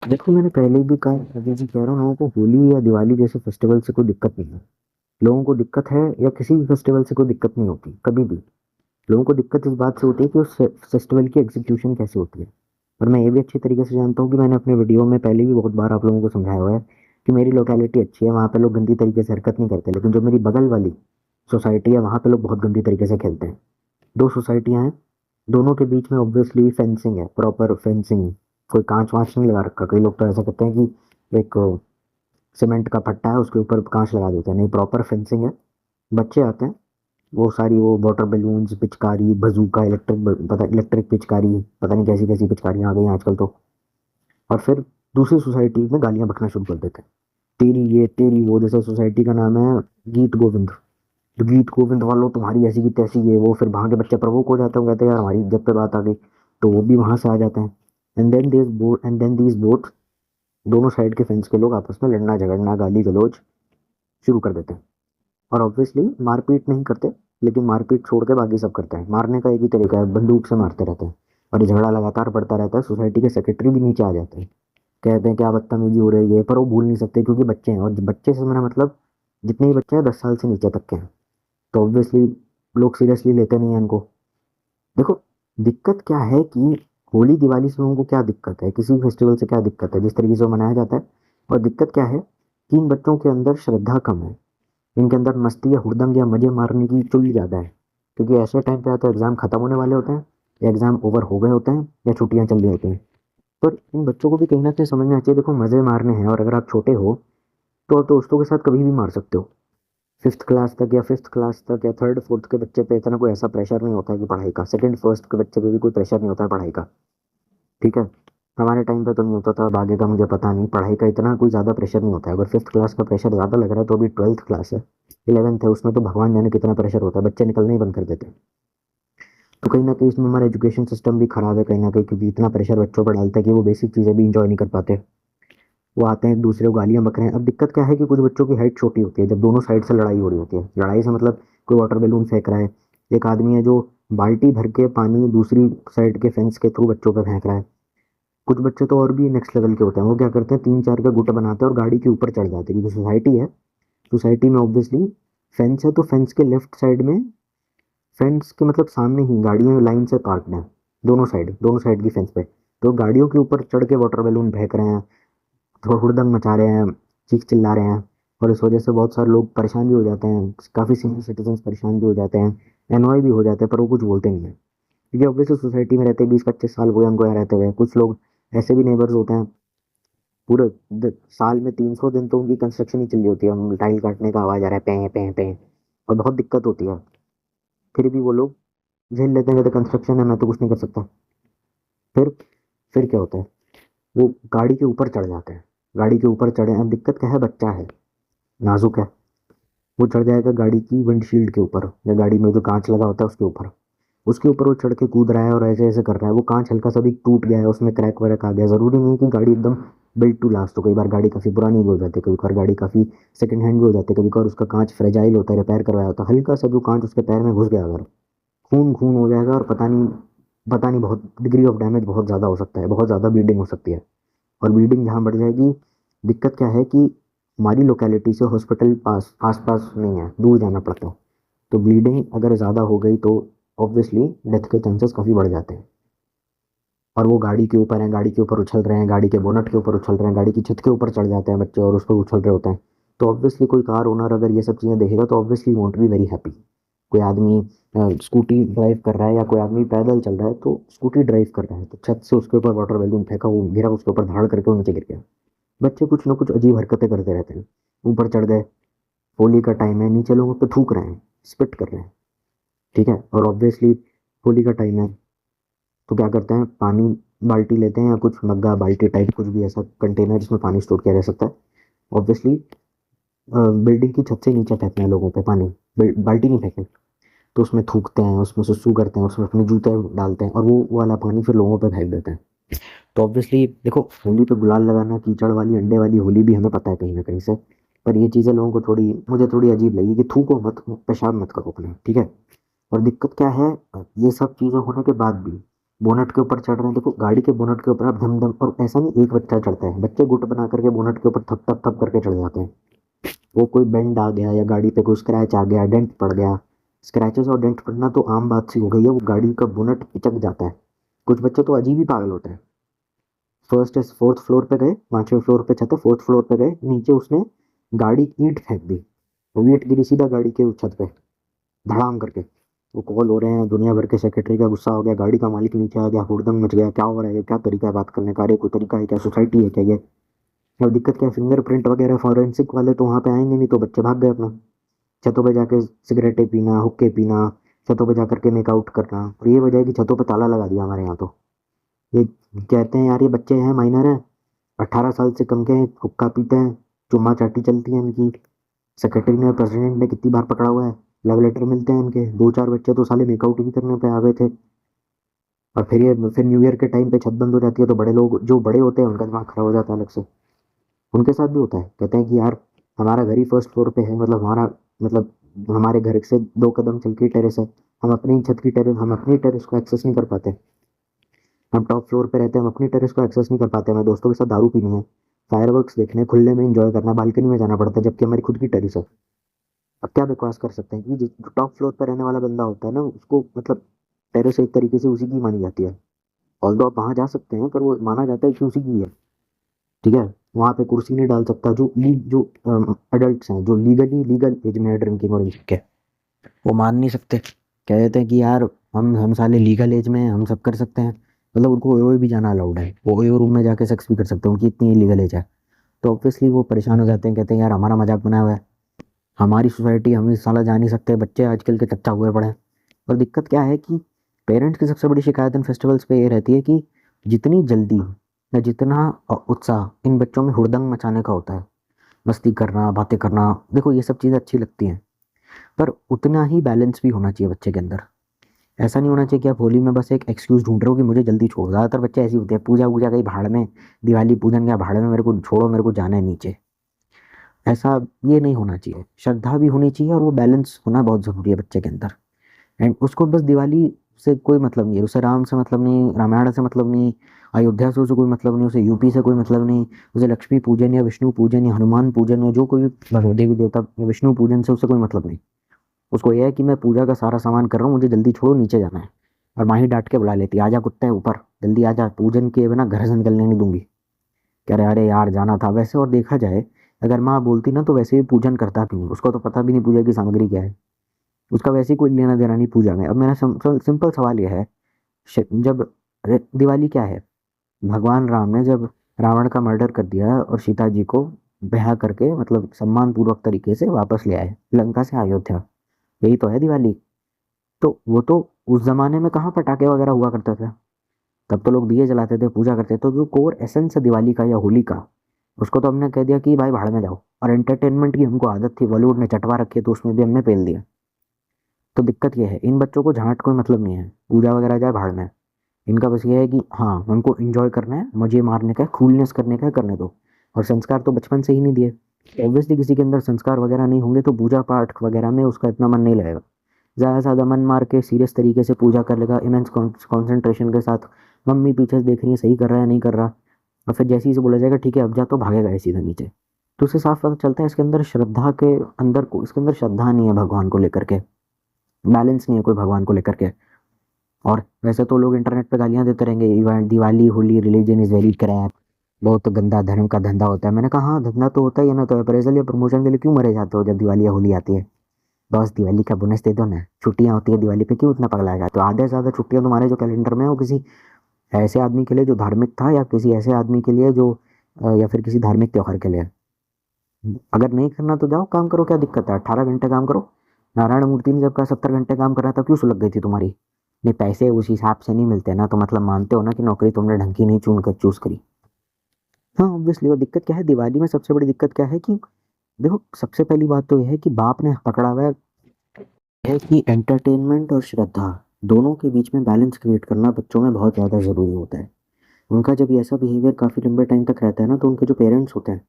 देखो, मैंने पहले भी कहा, अभी भी कह रहा हूँ, लोगों को होली या दिवाली जैसे फेस्टिवल से कोई दिक्कत नहीं है। लोगों को दिक्कत है, या किसी भी फेस्टिवल से कोई दिक्कत नहीं होती कभी भी। लोगों को दिक्कत इस बात से होती है कि उस फेस्टिवल की एग्जीक्यूशन कैसे होती है। और मैं ये भी अच्छी तरीके से जानता हूँ कि मैंने अपने वीडियो में पहले भी बहुत बार आप लोगों को समझाया हुआ है कि मेरी लोकेलिटी अच्छी है, वहाँ पे लोग गंदी तरीके से हरकत नहीं करते, लेकिन जो मेरी बगल वाली सोसाइटी है वहाँ पे लोग बहुत गंदी तरीके से खेलते हैं। दो सोसाइटियां हैं, दोनों के बीच में ऑब्वियसली फेंसिंग है, प्रॉपर फेंसिंग। कोई कांच वांच नहीं लगा रखा। कई लोग तो ऐसा करते हैं कि एक सीमेंट का फट्टा है, उसके ऊपर कांच लगा देते हैं। नहीं, प्रॉपर फेंसिंग है। बच्चे आते हैं, वो सारी वो वाटर बैलून्स, पिचकारी, बजूका, इलेक्ट्रिक पिचकारी, पता नहीं कैसी कैसी पिचकारियां आ गई हैं आजकल तो। और फिर दूसरी सोसाइटी में गालियां बकना शुरू कर देते हैं, तेरी ये तेरी वो। जैसे सोसाइटी का नाम है गीत गोविंद, तो गीत गोविंद वालों तुम्हारी ऐसी की तैसी है वो। फिर वहां के बच्चे प्रवोक हो जाते हैं, वो कहते हैं यार हमारी इज्जत पे बात आ गई, तो वो भी वहां से आ जाते हैं। एंड देन दीज बोथ दोनों साइड के फेंस के लोग आपस में लड़ना झगड़ना, गाली गलौज शुरू कर देते हैं। और ऑब्वियसली मारपीट नहीं करते, लेकिन मारपीट छोड़ के बाकी सब करते हैं। मारने का एक ही तरीका है, बंदूक से मारते रहते हैं। और ये झगड़ा लगातार बढ़ता रहता है। सोसाइटी के सेक्रेटरी भी नीचे आ जाते हैं, कहते हैं क्या बदतमीजी हो रही है, पर वो भूल नहीं सकते क्योंकि बच्चे हैं। और बच्चे से मेरा मतलब जितने भी बच्चे हैं 10 साल से नीचे तक के हैं, तो ऑब्वियसली लोग सीरियसली लेते नहीं है इनको। देखो, दिक्कत क्या है कि होली दिवाली से लोगों को क्या दिक्कत है, किसी भी फेस्टिवल से क्या दिक्कत है, जिस तरीके से वो मनाया जाता है। और दिक्कत क्या है कि इन बच्चों के अंदर श्रद्धा कम है। इनके अंदर मस्ती या हुड़दंग या मजे मारने की चुल ज़्यादा है। क्योंकि ऐसे टाइम पे या तो एग्जाम खत्म होने वाले होते हैं, या एग्जाम ओवर हो गए होते हैं, या छुट्टियां चल रही होती हैं। पर इन बच्चों को भी कहीं ना कहीं समझना चाहिए, देखो मजे मारने हैं, और अगर आप छोटे हो तो आप दोस्तों के साथ कभी भी मार सकते हो। फिफ्थ क्लास तक या फिफ्थ क्लास तक या थर्ड फोर्थ के बच्चे पे इतना कोई ऐसा प्रेशर नहीं होता है कि पढ़ाई का। सेकंड फर्स्ट के बच्चे पे भी कोई प्रेशर नहीं होता है पढ़ाई का, ठीक है। हमारे टाइम पे तो नहीं होता था, अब आगे का मुझे पता नहीं। पढ़ाई का इतना कोई ज़्यादा प्रेशर नहीं होता है। अगर फिफ्थ क्लास का प्रेशर ज़्यादा लग रहा है तो अभी ट्वेल्थ क्लास है, इलेवेंथ है, उसमें तो भगवान जाने कितना प्रेशर होता है, बच्चे निकलना ही बंद कर देते हैं। तो कहीं ना कहीं इसमें हमारा एजुकेशन सिस्टम भी खराब है कहीं ना कहीं, क्योंकि इतना प्रेशर बच्चों पर डालता है कि वो बेसिक चीज़ें भी इंजॉय नहीं कर पाते। वो आते हैं एक दूसरे को गालियां बक रहे हैं। अब दिक्कत क्या है कि कुछ बच्चों की हाइट छोटी होती है, जब दोनों साइड से लड़ाई हो रही होती है, लड़ाई से मतलब कोई वाटर बैलून फेंक रहा है, एक आदमी है जो बाल्टी भर के पानी दूसरी साइड के फेंस के थ्रू बच्चों पे फेंक रहा है। कुछ बच्चे तो और भी नेक्स्ट लेवल के होते हैं, वो क्या करते हैं, तीन चार का गुट बनाते हैं और गाड़ी के ऊपर चढ़ जाते हैं, क्योंकि सोसाइटी है। सोसाइटी में ऑब्वियसली फेंस है, तो फेंस के लेफ्ट साइड में, फेंस के मतलब सामने ही गाड़ियां लाइन से पार्कड हैं, दोनों साइड की फेंस पे। तो गाड़ियों के ऊपर चढ़ के वाटर बैलून फेंक रहे हैं, थोड़ा हुड़दंग मचा रहे हैं, चीख चिल्ला रहे हैं। और इस वजह से बहुत सारे लोग परेशान भी हो जाते हैं, काफ़ी सीनियर सिटीजन परेशान भी हो जाते हैं, एनॉय भी हो जाते हैं, पर वो कुछ बोलते नहीं है, क्योंकि ऑब्वियसली सोसाइटी में रहते 20-25 साल हो गए उनको यहाँ रहते हुए। कुछ लोग ऐसे भी नेबर्स होते हैं, पूरे साल में 300 दिन तो उनकी कंस्ट्रक्शन ही चल रही होती है, हम टाइल काटने का आवाज़ आ रहा है, पे पे पे, और बहुत दिक्कत होती है। फिर भी वो लोग झेल लेते हैं, कहते कंस्ट्रक्शन है, मैं तो कुछ नहीं कर सकता। फिर फिर क्या होता है, वो गाड़ी के ऊपर चढ़ जाते हैं। गाड़ी के ऊपर चढ़े, अब दिक्कत क्या है, बच्चा है, नाजुक है, वो चढ़ जाएगा गाड़ी की विंडशील्ड के ऊपर, या गाड़ी में जो कांच लगा होता है उसके ऊपर। उसके ऊपर वो चढ़ के कूद रहा है और ऐसे ऐसे कर रहा है। वो कांच हल्का सा भी टूट गया है, उसमें क्रैक वैक आ गया, जरूरी नहीं है कि गाड़ी एकदम बिल्ट टू लास्ट हो। कई बार गाड़ी काफी पुरानी भी हो जाती है, कभी कभार गाड़ी काफी सेकंड हैंड भी हो जाती है, कभी कभार उसका कांच फ्रेजाइल होता है, रिपेयर करवाया होता है। हल्का सा जो कांच उसके पैर में घुस गया अगर, खून खून हो जाएगा, और पता नहीं बहुत डिग्री ऑफ डैमेज बहुत ज़्यादा हो सकता है, बहुत ज़्यादा ब्लीडिंग हो सकती है। और ब्लीडिंग जहाँ बढ़ जाएगी, दिक्कत क्या है कि हमारी लोकेलिटी से हॉस्पिटल पास आस पास नहीं है, दूर जाना पड़ता है। तो ब्लीडिंग अगर ज़्यादा हो गई तो ऑब्वियसली डेथ के चांसेस काफ़ी बढ़ जाते हैं। और वो गाड़ी के ऊपर हैं, गाड़ी के ऊपर उछल रहे हैं, गाड़ी के बोनट के ऊपर उछल रहे हैं, गाड़ी की छत के ऊपर चढ़ जाते हैं बच्चे और उस पर उछल रहे होते हैं। तो ऑब्वियसली कोई कार ओनर अगर ये सब चीज़ें देखेगा तो obviously won't be very happy. कोई आदमी स्कूटी ड्राइव कर रहा है, या कोई आदमी पैदल चल रहा है, तो स्कूटी ड्राइव कर रहा है तो छत से उसके ऊपर वाटर बैलून फेंका, वो गिरा, उसके ऊपर धाड़ करके वो नीचे गिर गया। बच्चे कुछ ना कुछ अजीब हरकतें करते रहते हैं, ऊपर चढ़ गए, होली का टाइम है, नीचे लोगों पे थूक रहे हैं, स्पिट कर रहे हैं, ठीक है। और ऑब्वियसली होली का टाइम है, तो क्या करते हैं, पानी बाल्टी लेते हैं, या कुछ मग्गा बाल्टी टाइप कुछ भी ऐसा कंटेनर जिसमें पानी स्टोर किया जा सकता है। ऑब्वियसली बिल्डिंग की छत से नीचे फेंकना है लोगों पे पानी, बाल्टी नहीं फेंकनी। तो उसमें थूकते हैं, उसमें सुसु करते हैं, उसमें अपने जूते डालते हैं, और वो वाला पानी फिर लोगों पे फेंक देते हैं। तो ऑब्वियसली देखो, होली पे गुलाल लगाना, कीचड़ वाली अंडे वाली होली भी हमें पता है कहीं ना कहीं से, पर ये चीज़ें लोगों को थोड़ी, मुझे थोड़ी अजीब लगी कि थूको मत, पेशाब मत करो अपने, ठीक है। और दिक्कत क्या है, ये सब चीज़ें होने के बाद भी बोनट के ऊपर चढ़ रहे हैं, देखो गाड़ी के बोनट के ऊपर आप धम धम, और ऐसा नहीं एक बच्चा चढ़ता है, बच्चे गुट बना करके बोनट के ऊपर थप थप थप करके चढ़ जाते हैं। वो कोई बेंड आ गया या गाड़ी पे कोई स्क्रैच आ गया, डेंट पड़ गया, स्क्रैचेस और डेंट पड़ना तो आम बात सी हो गई है, वो गाड़ी का बोनट पिचक जाता है। कुछ बच्चे तो अजीब ही पागल होते हैं। फोर्थ फ्लोर पे गए, 5वें फ्लोर पे छत है, 4th फ्लोर पे गए, नीचे उसने गाड़ी की ईंट फेंक दी, वो ईंट गिरी सीधा गाड़ी के छत पे, धड़ाम करके। वो कॉल हो रहे हैं, दुनिया भर के सेक्रेटरी का गुस्सा हो गया, गाड़ी का मालिक नीचे आ गया, हुड़दंग मच गया, क्या हो रहा है, क्या तरीका है बात करने का, अरे कोई तरीका है क्या, सोसाइटी है क्या ये। और दिक्कत क्या है, फिंगरप्रिंट वगैरह फॉरेंसिक वाले तो वहाँ पे आएंगे नहीं, तो बच्चे भाग गए अपना, छतों पे जाके सिगरेटें पीना, हुक्के पीना, छतों पे जाकर के मेकआउट करना। और ये वजह है कि छतों पे ताला लगा दिया हमारे यहाँ तो। ये कहते हैं यार ये बच्चे हैं, माइनर हैं, 18 साल से कम के हैं, हुक्का पीते हैं, चुम्मा चाटी चलती है इनकी, सेक्रेटरी ने प्रेसिडेंट ने कितनी बार पकड़ा हुआ है, लव लेटर मिलते हैं इनके, 2-4 बच्चे तो साले मेकआउट भी करने पे आ गए थे। और फिर न्यू ईयर के टाइम पे छत बंद हो जाती है, तो बड़े लोग जो बड़े होते हैं उनका दिमाग खराब हो जाता है अलग से। उनके साथ भी होता है, कहते हैं कि यार हमारा घर ही 1st फ्लोर पे है, मतलब हमारा, मतलब हमारे घर से 2 कदम चल के टेरेस है, हम अपनी छत की टेरेस, हम अपनी टेरेस को एक्सेस नहीं कर पाते, हम टॉप फ्लोर पे रहते हैं, हम अपनी टेरेस को एक्सेस नहीं कर पाते, हमें दोस्तों के साथ दारू पीनी है, फायरवर्क्स देखने, खुले में एंजॉय करना, बालकनी में जाना पड़ता है, जबकि हमारी खुद की टेरेस है। अब क्या बकवास कर सकते हैं कि जो टॉप फ्लोर पर रहने वाला बंदा होता है ना, उसको मतलब टेरेस एक तरीके से उसी की मानी जाती है। ऑल्दो आप वहां जा सकते हैं, पर वो माना जाता है कि उसी की है। ठीक है, वहां पे कुर्सी नहीं डाल सकता, जो अडल्ट हैं, जो लीगली लीगल एज में ड्रिंकिंग और के, वो मान नहीं सकते, कह देते हैं कि यार हम साले लीगल एज में हैं, हम सब कर सकते हैं, मतलब उनको ओयो भी जाना अलाउड है, वो ओयो रूम में जाके सेक्स भी कर सकते हैं, उनकी इतनी लीगल एज है। तो ऑब्वियसली वो परेशान हो जाते हैं, कहते हैं यार हमारा मजाक बनाया हुआ है, हमारी सोसाइटी, हम इस साला जा नहीं सकते, बच्चे आजकल के कच्चा हुए पड़े हैं। और दिक्कत क्या है कि पेरेंट्स की सबसे बड़ी शिकायत इन फेस्टिवल्स पे ये रहती है कि जितनी जल्दी या जितना उत्साह इन बच्चों में हुड़दंग मचाने का होता है, मस्ती करना, बातें करना, देखो ये सब चीज़ें अच्छी लगती हैं, पर उतना ही बैलेंस भी होना चाहिए बच्चे के अंदर। ऐसा नहीं होना चाहिए कि आप होली में बस एक एक्सक्यूज़ ढूंढ रहे हो कि मुझे जल्दी छोड़ो। ज़्यादातर बच्चे ऐसे ही होते हैं, पूजा वूजा कहीं भाड़ में, दिवाली पूजन क्या भाड़ में, मेरे को छोड़ो, मेरे को जाना है नीचे। ऐसा ये नहीं होना चाहिए, श्रद्धा भी होनी चाहिए, और वो बैलेंस होना बहुत ज़रूरी है बच्चे के अंदर। एंड उसको बस दिवाली से कोई मतलब नहीं है, उसे राम से मतलब नहीं, रामायण से मतलब नहीं, अयोध्या से उसे कोई मतलब नहीं, उसे यूपी से कोई मतलब नहीं, उसे लक्ष्मी पूजन या विष्णु पूजन या हनुमान पूजन या जो कोई भी देवी देवता या विष्णु पूजन से उसे कोई मतलब नहीं। उसको यह है कि मैं पूजा का सारा सामान कर रहा हूँ, मुझे जल्दी छोड़ो, नीचे जाना है। और माही डांट के बुला लेती, आजा कुत्ते ऊपर, जल्दी आजा, पूजन के बिना घर से निकलने नहीं दूंगी। कह रहे अरे यार जाना था वैसे। और देखा जाए, अगर माँ बोलती ना तो वैसे भी पूजन करता भी नहीं, उसको तो पता भी नहीं पूजा की सामग्री क्या है, उसका वैसे ही कोई लेना देना नहीं पूजा में। अब मेरा सिंपल सवाल यह है, जब दिवाली क्या है, भगवान राम ने जब रावण का मर्डर कर दिया और सीता जी को ब्याह करके, मतलब सम्मान पूर्वक तरीके से वापस ले आए लंका से अयोध्या, यही तो है दिवाली। तो वो तो उस जमाने में कहाँ पटाखे वगैरह हुआ करता था, तब तो लोग दिए जलाते थे, पूजा करते थे। तो जो कोर एसेंस है दिवाली का या होली का, उसको तो हमने कह दिया कि भाई भाड़ में जाओ। और एंटरटेनमेंट की हमको आदत थी, बॉलीवुड ने चटवा रखी है, तो उसमें भी हमने पेल दिया। तो दिक्कत ये है, इन बच्चों को झांट कोई मतलब नहीं है, पूजा वगैरह जाए भाड़ में, इनका बस ये है कि हाँ हमको इंजॉय करना है, मजे मारने का है, कूलनेस करने का है, करने दो। और संस्कार तो बचपन से ही नहीं दिए, ऑब्वियसली किसी के अंदर संस्कार वगैरह नहीं होंगे तो पूजा पाठ वगैरह में उसका इतना मन नहीं लगेगा। ज़्यादा से ज़्यादा मन मार के सीरियस तरीके से पूजा कर लेगा, इमेंस कॉन्सेंट्रेशन के साथ, मम्मी पीछे से देख रही है सही कर रहा है नहीं कर रहा, और फिर जैसे ही से बोला जाएगा ठीक है अब जा, तो भागेगा ऐसे सीधा नीचे। तो उससे साफ पता चलता है इसके अंदर श्रद्धा के अंदर को, इसके अंदर श्रद्धा नहीं है भगवान को लेकर के, बैलेंस नहीं है कोई भगवान को लेकर के। और वैसे तो लोग इंटरनेट पे गालियां देते रहेंगे, event Diwali Holi religion is very crap, बहुत गंदा धर्म का धंधा होता है। मैंने कहा हाँ धंधा तो होता ही है ना, तो अप्रेजल या प्रमोशन के लिए क्यों मरे जाते हो जब दिवाली या होली आती है। बस दिवाली का बोनस दे दो ना, छुट्टियां होती है दिवाली पे, क्यों इतना पगलाया जाए। तो आधे से ज़्यादा छुट्टियां तुम्हारे जो कैलेंडर में है वो किसी ऐसे आदमी के लिए जो धार्मिक था, या किसी ऐसे आदमी के लिए जो या फिर किसी धार्मिक त्योहार के लिए। अगर नहीं करना तो जाओ काम करो, क्या दिक्कत है, 18 घंटे काम करो। नारायण मूर्ति ने जब कहा 70 घंटे काम कर रहा था, क्यों सुलग गई थी तुम्हारी। नहीं पैसे उस हिसाब से नहीं मिलते ना, तो मतलब मानते हो ना कि नौकरी तुमने ढंग की नहीं चुन कर चूज करी। हाँ ऑब्वियसली। और दिक्कत क्या है दिवाली में, सबसे बड़ी दिक्कत क्या है कि देखो सबसे पहली बात तो यह है कि बाप ने पकड़ा हुआ है कि एंटरटेनमेंट और श्रद्धा दोनों के बीच में बैलेंस क्रिएट करना बच्चों में बहुत ज़्यादा ज़रूरी होता है। उनका जब ऐसा बिहेवियर काफ़ी लंबे टाइम तक रहता है ना, तो उनके जो पेरेंट्स होते हैं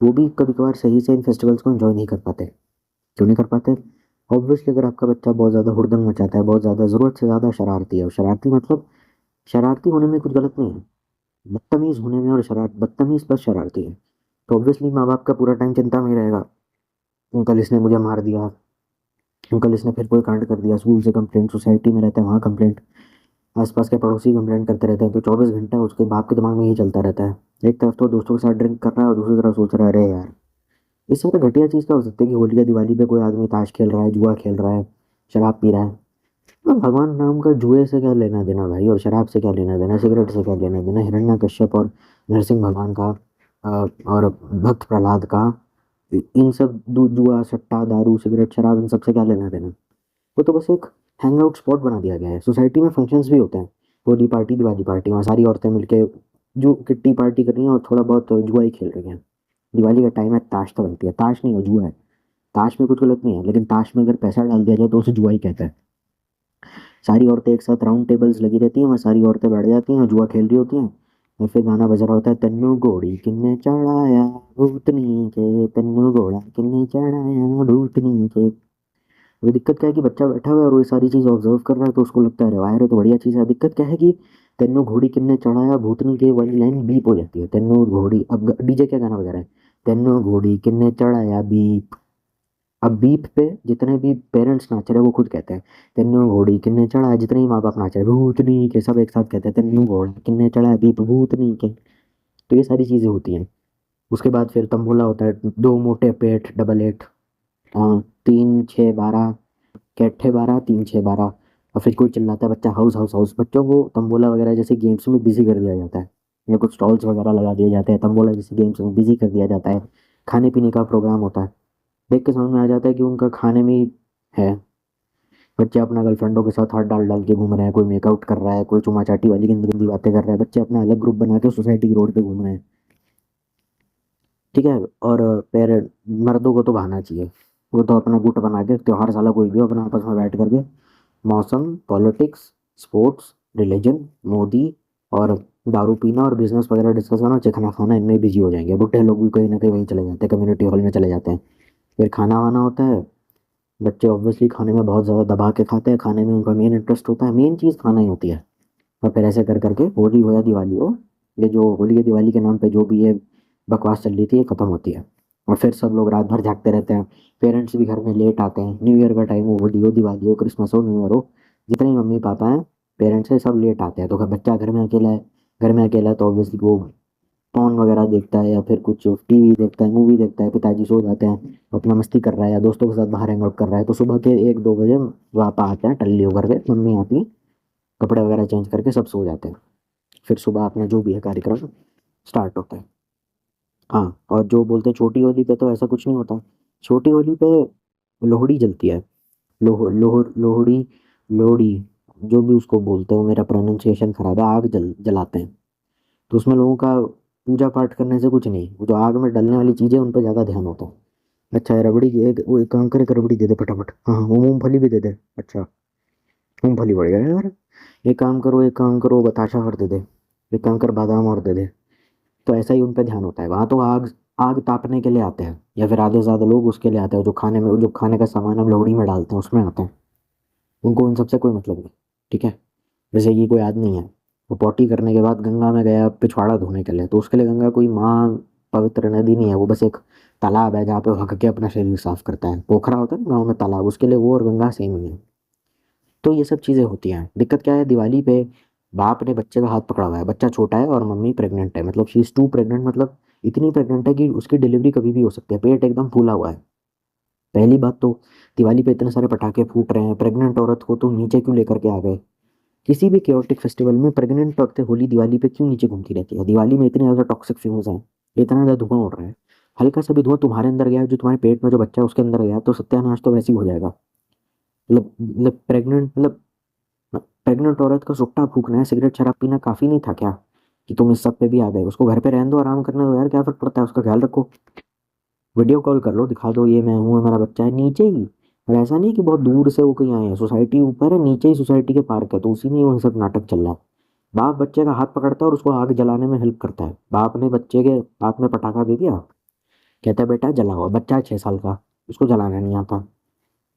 वो भी कभी कभार सही से इन फेस्टिवल्स को एंजॉय नहीं कर पाते। क्यों नहीं कर पाते, ऑब्वियसली अगर आपका बच्चा बहुत ज़्यादा हुड़दंग मचाता है, बहुत ज़्यादा ज़रूरत से ज़्यादा शरारती है, और शरारती मतलब शरारती होने में कुछ गलत नहीं है, बदतमीज होने में और बदतमीज प्लस शरारती है तो ऑब्वियसली माँ बाप का पूरा टाइम चिंता में ही रहेगा। अंकल इसने मुझे मार दिया, अंकल इसने फिर कोई कांड कर दिया, स्कूल से कंप्लेंट, सोसाइटी में रहता है वहाँ कंप्लेंट, आसपास के पड़ोसी कंप्लेंट करते रहते हैं, तो 24 घंटा उसके बाप के दिमाग में यही चलता रहता है। एक तरफ तो दोस्तों के साथ ड्रिंक कर रहा है और दूसरी तरफ सोच रहा है अरे यार, इससे बड़ा घटिया चीज़ क्या हो सकती है कि होली या दिवाली पे कोई आदमी ताश खेल रहा है, जुआ खेल रहा है, शराब पी रहा है। तो भगवान नाम का जुए से क्या लेना देना भाई, और शराब से क्या लेना देना, सिगरेट से क्या लेना देना, हिरण्यकश्यप और नरसिंह भगवान का और भक्त प्रहलाद का, इन सब जुआ सट्टा दारू सिगरेट शराब इन सब से क्या लेना देना। वो तो बस एक हैंग आउट स्पॉट बना दिया गया है। सोसाइटी में फंक्शंस भी होते हैं, होली पार्टी दिवाली पार्टी, वहाँ सारी औरतें मिलके जो किट्टी पार्टी कर रही हैं और थोड़ा बहुत जुआ ही खेल रही हैं। दिवाली का टाइम है, ताश तो बनती है, ताश नहीं हो जुआ है। ताश में कुछ गलत नहीं है, लेकिन ताश में अगर पैसा डाल दिया जाए तो उसे जुआ ही कहता है। सारी औरतें एक साथ राउंड टेबल्स लगी रहती हैं, वहाँ सारी औरतें बैठ जाती हैं और जुआ खेल रही होती हैं, और फिर गाना बज रहा होता है, तन्नू घोड़ी किन्ने चढ़ाया भूतनी के, तन्नू घोड़ा किन्ने चढ़ाया भूतनी के। अभी दिक्कत क्या है कि बच्चा बैठा हुआ है और वो सारी चीज़ ऑब्जर्व कर रहा है तो उसको लगता है अरे वाह यार ये तो बढ़िया चीज़ है। दिक्कत क्या है कि तेन्नो घोड़ी किन्ने चढ़ाया भूतनी के वाली लाइन बीप हो जाती है, तेन्नो घोड़ी, अब डीजे क्या गाना बजा रहा है, तेन्नो घोड़ी किन्ने चढ़ाया बीप। अब बीप पे जितने भी पेरेंट्स नाच रहे हैं वो खुद कहते हैं तेन्नो घोड़ी किन्ने चढ़ाया, जितने ही माँ बाप नाच रहे हैं भूतनी के, सब एक साथ कहते हैं तेन्नो घोड़ा किन्ने चढ़ाया बीप भूतनी के। तो ये सारी चीज़ें होती हैं। उसके बाद फिर तंबोला होता है, दो मोटे पेट डबल एट, तीन छः बारह, कैट्ठे 12 3 6 12। और फिर कोई चिल्लाता है बच्चा हाउस हाउस हाउस, बच्चों को तंबोला वगैरह जैसे गेम्स में बिजी कर दिया जाता है, या कुछ स्टॉल्स वगैरह लगा दिए जाते हैं, तंबोला जैसे गेम्स में बिजी कर दिया जाता है। खाने पीने का प्रोग्राम होता है, देख के समझ में आ जाता है कि उनका खाने में ही है। बच्चे अपना गर्लफ्रेंडों के साथ हाथ डाल डाल के घूम रहे हैं, कोई मेकआउट कर रहा है, कोई चुमा चाटी वाली गंदी गंदी बातें कर रहा है, बच्चे अपना अलग ग्रुप बना के सोसाइटी की रोड पे घूम रहे हैं। ठीक है। और पेरेंट मर्दों को तो बहाना चाहिए, वो तो अपना गुट बना के त्योहार साला कोई भी हो, अपना आपस में बैठ करके मौसम, पॉलिटिक्स, स्पोर्ट्स, रिलीजन, मोदी और दारू पीना और बिजनेस वगैरह डिस्कस करना, चिकना खाना, इनमें बिजी हो जाएंगे। बुढ़े लोग भी कहीं ना कहीं वहीं चले जाते हैं, कम्युनिटी हॉल में चले जाते हैं। फिर खाना वाना होता है, बच्चे ऑब्वियसली खाने में बहुत ज़्यादा दबा के खाते हैं, खाने में उनका मेन इंटरेस्ट होता है, मेन चीज़ खाना ही होती है। और फिर ऐसे कर करके होली हो या दिवाली हो, ये जो होली या दिवाली के नाम पे जो भी ये बकवास चल रही थी ये ख़त्म होती है। और फिर सब लोग रात भर जागते रहते हैं, पेरेंट्स भी घर में लेट आते हैं, न्यू ईयर का टाइम हो, होली हो दिवाली हो क्रिसमस हो न्यू ईयर हो, जितने मम्मी पापा हैं पेरेंट्स हैं सब लेट आते हैं। तो अगर बच्चा घर में अकेला है तो ऑब्वियसली वो फोन वगैरह देखता है या फिर कुछ टीवी देखता है, मूवी देखता है, पिताजी सो जाते हैं, अपना मस्ती कर रहा है या दोस्तों के साथ बाहर हैंग आउट कर रहा है, तो सुबह के 1 2 बजे वापस आते हैं टल्ली होकर के, मम्मी आती है, कपड़े वगैरह चेंज करके सब सो जाते हैं। फिर सुबह अपना जो भी है कार्यक्रम स्टार्ट होता है। हाँ, और जो बोलते हैं छोटी होली पे तो ऐसा कुछ नहीं होता। छोटी होली पे लोहड़ी जलती है, लोहड़ी, लोहड़ी, जो भी उसको बोलते हो, मेरा प्रोनाउंसिएशन खराब है, आग जलाते हैं। तो उसमें लोगों का पूजा पाठ करने से कुछ नहीं, वो जो आग में डलने वाली चीज़ें उन पर ज़्यादा ध्यान होता है। अच्छा है, रबड़ी की एक वो एक काम करे, रबड़ी दे दे फटाफट, हाँ हाँ, वो मूंगफली भी दे दे। अच्छा, मूंगफली बढ़ गया यार। एक काम करो बताशा और दे दे, एक काम कर बादाम और दे दे। तो ऐसा ही उन पे ध्यान होता है, वहाँ तो आग आग तापने के लिए आते हैं, या फिर आधे से ज़्यादा लोग उसके लिए आते हैं, जो खाने का सामान हम लोहड़ी में डालते हैं उसमें आते हैं। उनको उन सबसे कोई मतलब नहीं। ठीक है। जैसे कि कोई आदमी है, वो पॉटी करने के बाद गंगा में गया पिछवाड़ा धोने के लिए, तो उसके लिए गंगा कोई माँ पवित्र नदी नहीं है, वो बस एक तालाब है जहाँ पे वो हक के अपना शरीर साफ करता है। पोखरा होता है ना गाँव में तालाब, उसके लिए वो और गंगा सेम ही है। तो ये सब चीज़ें होती हैं। दिक्कत क्या है, दिवाली पे बाप ने बच्चे का हाथ पकड़ा हुआ है, बच्चा छोटा है और मम्मी प्रेग्नेंट है, मतलब शी इज़ टू प्रेग्नेंट, मतलब इतनी प्रेग्नेंट है कि उसकी डिलीवरी कभी भी हो सकती है, पेट एकदम फूला हुआ है। पहली बात तो दिवाली पे इतने सारे पटाखे फूट रहे हैं, प्रेग्नेंट औरत को तो नीचे क्यों लेकर के आ गए। किसी भी केओटिक फेस्टिवल में प्रेग्नेंट औरतें होली दिवाली पे क्यों नीचे घूमती रहती है। दिवाली में इतने ज़्यादा टॉक्सिक फ्यूम्स हैं, इतना ज़्यादा धुआं उड़ रहा है, हल्का सा भी धुआं तुम्हारे अंदर गया, जो तुम्हारे पेट में जो बच्चा है उसके अंदर गया, तो सत्यानाश तो वैसे ही हो जाएगा। प्रेग्नेंट औरत का सुट्टा फूकना है, सिगरेट शराब पीना काफी नहीं था क्या कि तुम इस सब पे भी आ गए। उसको घर पे रहने दो, आराम करने दो यार, क्या फर्क पड़ता है, उसका ख्याल रखो, वीडियो कॉल कर लो, दिखा दो ये मैं हूँ, मेरा बच्चा है नीचे ही। और ऐसा नहीं कि बहुत दूर से वो कहीं आए हैं, सोसाइटी ऊपर है, नीचे ही सोसाइटी के पार्क है, तो उसी में ही वो सब नाटक चल रहा है। बाप बच्चे का हाथ पकड़ता है और उसको आग जलाने में हेल्प करता है। बाप ने बच्चे के हाथ में पटाखा दे दिया, कहता है बेटा जलाओ, बच्चा है 6 साल का, उसको जलाना नहीं आता,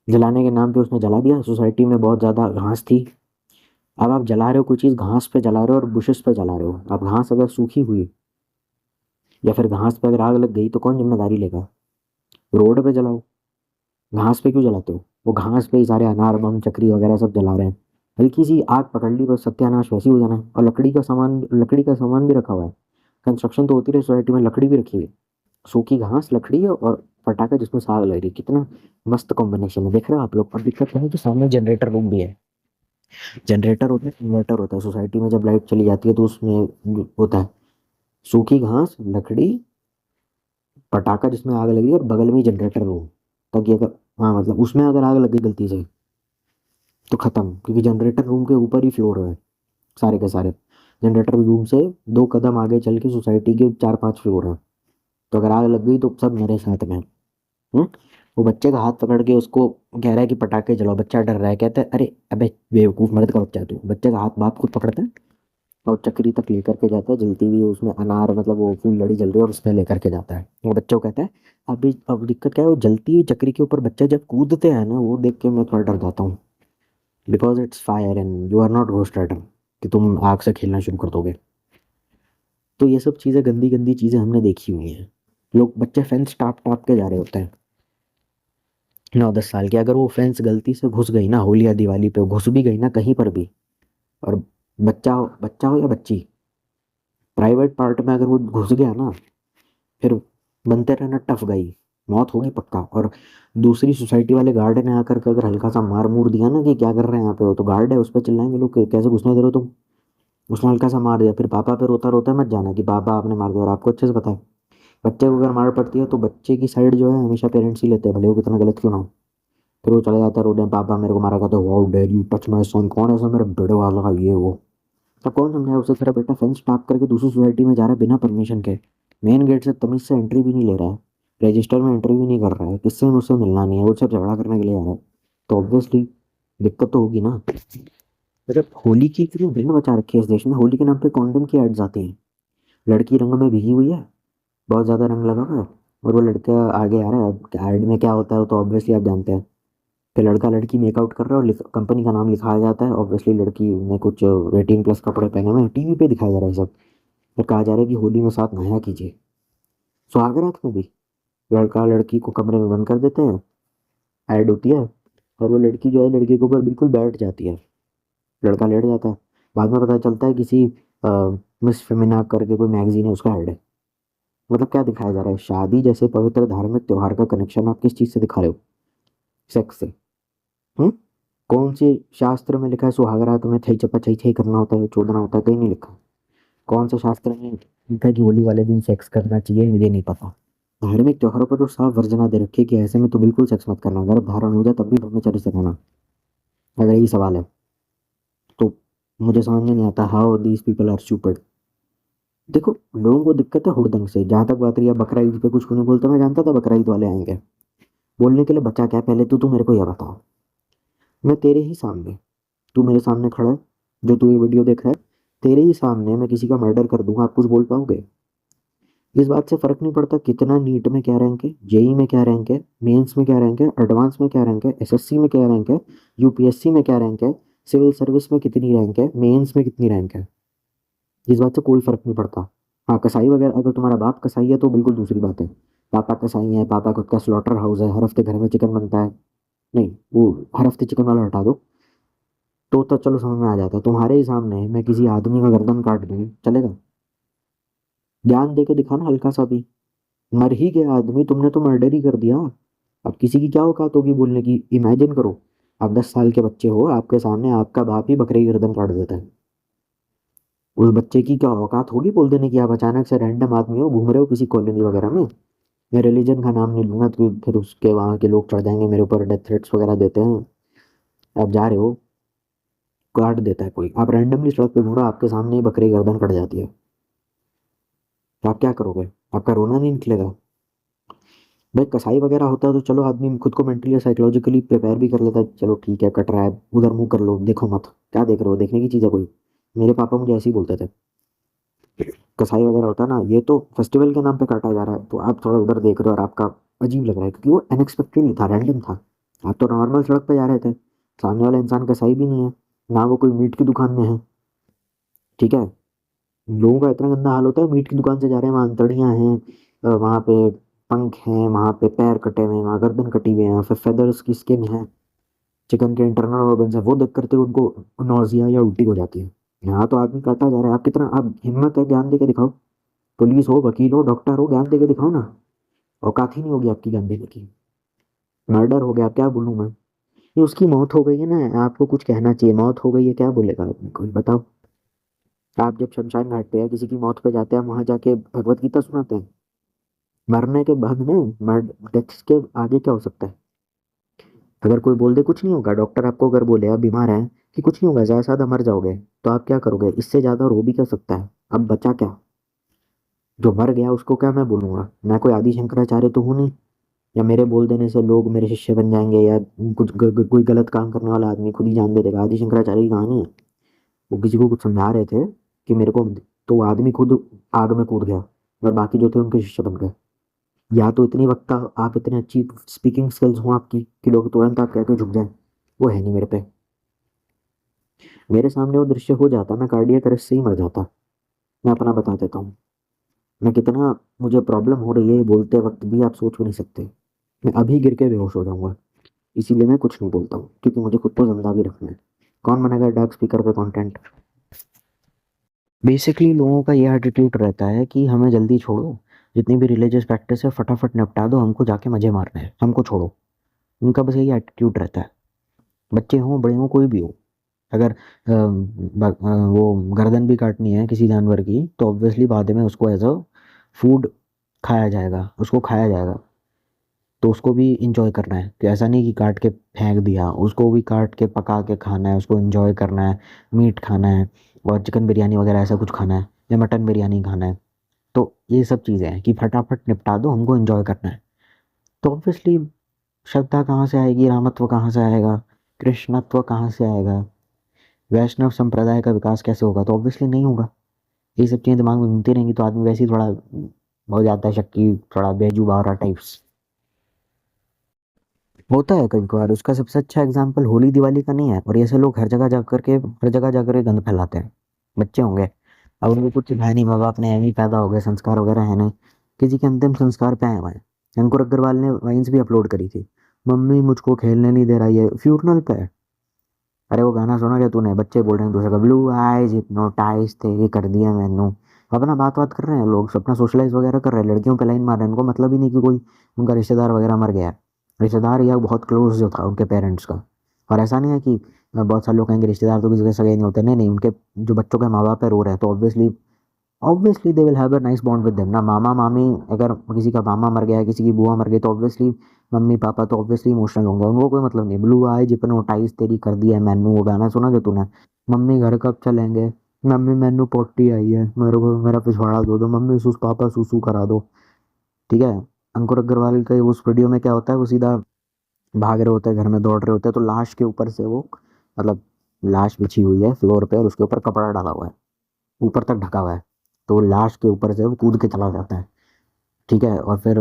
जलाने के नाम पे उसने जला दिया। सोसाइटी में बहुत ज़्यादा घास थी, अब आप जला रहे हो कोई चीज़, घास पे जला रहे हो और बुशेस पे जला रहे हो। अब घास अगर सूखी हुई या फिर घास पे अगर आग लग गई तो कौन जिम्मेदारी लेगा? रोड पे जलाओ, घास पे क्यों जलाते हो? वो घास पे ही सारे अनार बम चक्री वगैरह सब जला रहे हैं। हल्की सी आग पकड़ ली बस सत्यानाश वैसे ही हो जाना है। और लकड़ी का सामान भी रखा हुआ है। कंस्ट्रक्शन तो होती रही सोसाइटी में, लकड़ी भी रखी हुई है। सूखी घास, लकड़ी और पटाखा जिसमें से आग लग रही है। कितना मस्त कॉम्बिनेशन है, देख रहे हो आप लोग। और दिक्कत क्या है कि सामने जनरेटर रूम भी है। जनरेटर होता है, इन्वर्टर होता है। सोसाइटी में जब लाइट चली जाती है तो उसमें होता है सूखी घास, लकड़ी, पटाखा जिसमें आग लगी और बगल में जनरेटर रूम। ताकि अगर, हाँ मतलब उसमें अगर आग लग गई गलती से तो खत्म, क्योंकि जनरेटर रूम के ऊपर ही फ्लोर है सारे के सारे। जनरेटर रूम से 2 कदम आगे चल के सोसाइटी के 4-5 फ्लोर है। तो अगर आग लग गई तो सब मेरे साथ में। हम्म। वो बच्चे का हाथ पकड़ के उसको कह रहा है कि पटाखे जलाओ। बच्चा डर रहा है, कहता है अरे अबे बेवकूफ, मर्द का बच्चा है तू। बच्चे का हाथ बाप खुद पकड़ता है और चक्री तक लेकर के जाता है, जलती हुई उसमें अनार, मतलब वो फूल लड़ी जल रही है और उसमें लेकर के जाता है। वो बच्चों को कहता है अभी, अब दिक्कत क्या है, वो जलती हुई चक्री के ऊपर बच्चे जब कूदते हैं ना, वो देख के मैं थोड़ा डर जाता हूँ। Because it's fire and you are not ghost rider कि तुम आग से खेलना शुरू कर दोगे। तो ये सब चीज़ें, गंदी गंदी चीज़ें हमने देखी हुई हैं। लोग, बच्चे फेंस टाप टाप के जा रहे होते हैं 9-10 साल के। अगर वो फेंस गलती से घुस गई ना, होली या दिवाली पे घुस भी गई ना कहीं पर भी, और बच्चा हो या बच्ची, प्राइवेट पार्ट में अगर वो घुस गया ना, फिर बनते रहना टफ गाई, मौत होगी पक्का। और दूसरी सोसाइटी वाले गार्ड ने आकर के अगर हल्का सा मार मूर दिया ना कि क्या कर रहे हैं यहाँ पे, हो तो गार्ड है उस पर चिल्लाएंगे लोग कि कैसे घुसने दे रहे हो तुम। उसने हल्का सा मार दिया, फिर पापा पे रोता रोता मत जाना कि पापा आपने मार दिया, और आपको अच्छे से पता है बच्चे को अगर मार पड़ती है तो बच्चे की साइड जो है हमेशा पेरेंट्स ही लेते हैं, भले वो कितना गलत क्यों ना हो। फिर वो चला जाता है रोने, पापा मेरे को मारा, कहता है how dare you touch my son, कौन है ऐसा मेरे बेटे वाला का ये वो। तब कौन समझाए उसे, तेरा बेटा फेंस टाप करके दूसरी सोसाइटी में जा रहा है बिना परमिशन के, मेन गेट से तमीज से एंट्री भी नहीं ले रहा है, रजिस्टर में एंट्री भी नहीं कर रहा है, किससे मुझसे मिलना नहीं है, वो सिर्फ झगड़ा करने के लिए आ रहा है। तो ऑब्वियसली दिक्कत तो होगी ना। मतलब होली की इतनी भीड़ मचा रखी है इस देश में, होली के नाम पे कॉन्डम की एड्स आती हैं। लड़की रंग में भीगी हुई है, बहुत ज़्यादा रंग लगा हुआ है, और वो लड़का आगे आ रहा है। अब एड में क्या होता है वो तो ऑब्वियसली आप जानते हैं। फिर लड़का लड़की मेकआउट कर रहा है और कंपनी का नाम लिखाया जाता है। ऑब्वियसली लड़की ने कुछ 18+ कपड़े पहने हुए हैं, टीवी पे दिखाया जा रहा है सब। फिर कहा जा रहा है कि होली में साथ नहाया कीजिए। सुहागरात में भी लड़का लड़की को कमरे में बंद कर देते हैं, ऐड होती है, और वो लड़की जो है लड़के के ऊपर बिल्कुल बैठ जाती है, लड़का लेट जाता है। बाद में पता चलता है किसी मिस फेमिना करके कोई मैगजीन है उसका ऐड है। मतलब क्या दिखाया जा रहा है? शादी जैसे पवित्र धार्मिक त्योहार का कनेक्शन आप किस चीज़ से दिखा रहे हो? सेक्स से। हम्म। कौन से शास्त्र में लिखा है सुहागरात में थई चपा छई छई करना होता है, चोदना होता है? कहीं नहीं लिखा। कौन से शास्त्र में लिखा है कि होली वाले दिन सेक्स करना चाहिए? मुझे नहीं पता। धार्मिक त्योहारों पर तो साफ वर्जना दे रखी है कि ऐसे में तो बिल्कुल सेक्स मत करना, गर्भ धारण हो जाए तब भी ब्रह्मचर्य से रहना। अगर यही सवाल है तो मुझे समझ में नहीं आता how these people are stupid. देखो, लोगों को दिक्कत है हुड़दंग से। जहां तक बात रही है बकरा ईद पे कुछ नहीं बोलता, मैं जानता था बकरा ईद वाले आएंगे बोलने के लिए। बचा क्या, पहले तू तू मेरे को यह बता, मैं तेरे ही सामने, तू मेरे सामने खड़ा है जो तू ये वीडियो देख रहा है, तेरे ही सामने मैं किसी का मर्डर कर दूंगा, आप कुछ बोल पाओगे? इस बात से फर्क नहीं पड़ता कितना नीट में क्या रैंक है, जेई में क्या रैंक है, मेंस में क्या रैंक है, एडवांस में क्या रैंक है, एसएससी में क्या रैंक है, यूपीएससी में क्या रैंक है, सिविल सर्विस में कितनी रैंक है, मेंस में कितनी रैंक है। इस बात से कोई फर्क नहीं पड़ता। हाँ, कसाई वगैरह, अगर तुम्हारा बाप कसाई है तो बिल्कुल दूसरी बात है। पापा कसाई है, पापा खुद का स्लॉटर हाउस है, हर हफ्ते घर में चिकन बनता है। नहीं, वो हर हफ्ते चिकन वाला हटा दो। तो चलो समझ में आ जाता है। तुम्हारे ही सामने मैं किसी आदमी का गर्दन काट दूँ, चलेगा? ज्ञान दे के दिखाना हल्का सा भी। मर ही गया आदमी, तुमने तो मर्डर ही कर दिया। अब किसी की क्या औकात होगी बोलने की? इमेजिन करो, आप 10 साल के बच्चे हो, आपके सामने आपका बाप ही बकरे की गर्दन काट देता है। उस बच्चे की क्या औकात होगी बोल देने की? आप अचानक से रैंडम आदमी हो, घूम रहे हो किसी कॉलोनी वगैरह में, मैं रिलीजन का नाम नहीं लूंगा तो फिर उसके वहाँ के लोग चढ़ जाएंगे मेरे ऊपर, डेथ थ्रेट्स वगैरह देते हैं। आप जा रहे हो, काट देता है कोई, आप रैंडमली सड़क पे घूम रहे हो, आपके सामने ही बकरी की गर्दन कट जाती है, तो आप क्या करोगे? आपका रोना नहीं निकलेगा? भाई कसाई वगैरह होता है तो चलो आदमी खुद को मेंटली या साइकोलॉजिकली प्रिपेयर भी कर लेता है, चलो ठीक है कट रहा है, उधर मुंह कर लो, देखो मत, क्या देख रहे हो, देखने की चीज़ है कोई? मेरे पापा मुझे ऐसे ही बोलते थे। कसाई वगैरह होता है ना, ये तो फेस्टिवल के नाम पे काटा जा रहा है तो आप थोड़ा उधर देख रहे हो और आपका अजीब लग रहा है, क्योंकि वो अनएक्सपेक्टेड था, रैंडम था। आप तो नॉर्मल सड़क पे जा रहे थे, सामने वाला इंसान कसाई भी नहीं है, ना वो कोई मीट की दुकान में है। ठीक है, लोगों का इतना गंदा हाल होता है, मीट की दुकान से जा रहे हैं, वहाँ अंतड़ियाँ हैं, वहाँ पे पंख हैं, वहाँ पे पैर कटे हुए हैं, वहाँ गर्दन कटी हुई है, फिर फेदर्स की स्किन है, चिकन के इंटरनल ऑर्गन्स है, वो देख करते उनको नौजिया या उल्टी हो जाती है। यहाँ तो आदमी काटा जा रहा है, आप कितना, आप हिम्मत है ज्ञान दे के दिखाओ। पुलिस हो, वकील हो, डॉक्टर हो, ज्ञान दे के दिखाओ ना। औकात ही नहीं होगी आपकी ज्ञान देने की। मर्डर हो गया, क्या बोलूँ मैं। ये उसकी मौत हो गई है ना, आपको कुछ कहना चाहिए, मौत हो गई है, क्या बोलेगा आदमी, कोई बताओ। आप जब शमशान घाट पे या किसी की मौत पे जाते हैं, वहां जाके भगवत गीता सुनाते हैं। मरने के बाद में, मर डेथ के आगे क्या हो सकता है। अगर कोई बोल दे कुछ नहीं होगा, डॉक्टर आपको अगर बोले आप बीमार हैं कि कुछ नहीं होगा, ज्यादा से ज्यादा मर जाओगे, तो आप क्या करोगे, इससे ज्यादा रो भी क्या सकता है। अब बचा क्या, जो मर गया उसको क्या मैं बोलूंगा, मैं कोई आदि शंकराचार्य तो हूँ नहीं, या मेरे बोल देने से लोग मेरे शिष्य बन जाएंगे, या कुछ कोई गलत काम करने वाला आदमी खुद ही जान दे देगा। आदि शंकराचार्य की कहानी है, वो किसी को कुछ समझा रहे थे कि मेरे को, तो वो आदमी खुद आग में कूद गया, और बाकी जो थे उनके शिष्य बन गए। या तो इतनी वक्ता, आप इतनी अच्छी स्पीकिंग स्किल्स हो आपकी कि लोग तुरंत आप कह के झुक जाए, वो है नहीं मेरे पे। मेरे सामने वो दृश्य हो जाता, मैं कार्डियक अरेस्ट से ही मर जाता। मैं अपना बता देता हूँ, मैं कितना, मुझे प्रॉब्लम हो रही है ये बोलते वक्त भी, आप सोच भी नहीं सकते। मैं अभी गिर के बेहोश हो जाऊंगा। इसीलिए मैं कुछ नहीं बोलता हूँ, क्योंकि मुझे खुद को जिंदा भी रखना है। कौन बनेगा डार्क स्पीकर पे कंटेंट। बेसिकली लोगों का ये एटीट्यूड रहता है कि हमें जल्दी छोड़ो, जितनी भी रिलीजियस प्रैक्टिस है फटाफट निपटा दो, हमको जाके मजे मारने हैं, हमको छोड़ो। उनका बस यही एटीट्यूड रहता है। बच्चे हों, बड़े हों, कोई भी हो। अगर वो गर्दन भी काटनी है किसी जानवर की, तो ऑब्वियसली बाद में उसको एज अ फूड खाया जाएगा, उसको खाया जाएगा। तो उसको भी इंजॉय करना है, कि ऐसा नहीं कि काट के फेंक दिया, उसको भी काट के पका के खाना है, उसको इंजॉय करना है। मीट खाना है, और चिकन बिरयानी वगैरह ऐसा कुछ खाना है, या मटन बिरयानी खाना है। तो ये सब चीज़ें हैं कि फटाफट निपटा दो, हमको एंजॉय करना है। तो ऑब्वियसली श्रद्धा कहाँ से आएगी, रामत्व कहाँ से आएगा, कृष्णत्व कहाँ से आएगा, वैष्णव संप्रदाय का विकास कैसे होगा, तो ऑब्वियसली नहीं होगा। ये सब चीज़ें दिमाग में घूमती रहेंगी तो आदमी वैसे ही थोड़ा हो जाता है शक्की, थोड़ा बेजुबावरा टाइप्स होता है कभी कभार। उसका सबसे अच्छा एग्जाम्पल होली दिवाली का नहीं है, और ऐसे लोग हर जगह जाकर के गंद फैलाते हैं। बच्चे होंगे, अब उनको कुछ सिखाया नहीं, माँ बाप ने, एवं ही पैदा हो गए, संस्कार वगैरह है नहीं, किसी के अंतिम संस्कार पे आए हुए हैं। अंकुर अग्रवाल ने वाइन्स भी अपलोड करी थी, मम्मी मुझको खेलने नहीं दे रहा, ये फ्यूनरल पे है। अरे वो गाना सुना क्या तूने, बच्चे बोल रहे हैं दूसरे का, ब्लू आईज हिप्नोटाइज थे, ये कर दिया मैनू। अपना बात कर रहे हैं लोग, अपना सोशलाइज वगैरह कर रहे हैं, लड़कियों पे लाइन मार रहे हैं, उनको मतलब ही नहीं कि कोई उनका रिश्तेदार वगैरह मर गया है। रिश्तेदार या बहुत क्लोज जो था उनके पेरेंट्स का। और ऐसा नहीं है कि बहुत सारे लोग कहेंगे रिश्तेदार तो किसी के सगे नहीं होते, नहीं नहीं, उनके जो बच्चों के माँ बाप है रो रहे हैं, तो obviously they will have a nice bond with them ना। मामा मामी, अगर किसी का मामा मर गया है, किसी की बुआ मर गई, तो ऑब्वियसली मम्मी पापा तो ऑब्वियसली इमोशनल होंगे, उनको कोई मतलब नहीं। ब्लू आई जिपनोटाइज तेरी कर दिया मैनू, वो गाना सुना जो तूने। मम्मी घर कब चलेंगे, मम्मी मैनू पोटी आई है, मेरे को मेरा पिछवाड़ा धो दो, मम्मी सुस पापा सुसु करा दो। ठीक है। अंकुर अग्रवाल के उस वीडियो में क्या होता है, वो सीधा भाग रहे होते हैं, घर में दौड़ रहे होते हैं, तो लाश के ऊपर से वो, मतलब लाश बिछी हुई है फ्लोर पे और उसके ऊपर कपड़ा डाला हुआ है, ऊपर तक ढका हुआ है। तो लाश के ऊपर से वो कूद के चला जाता है। ठीक है, और फिर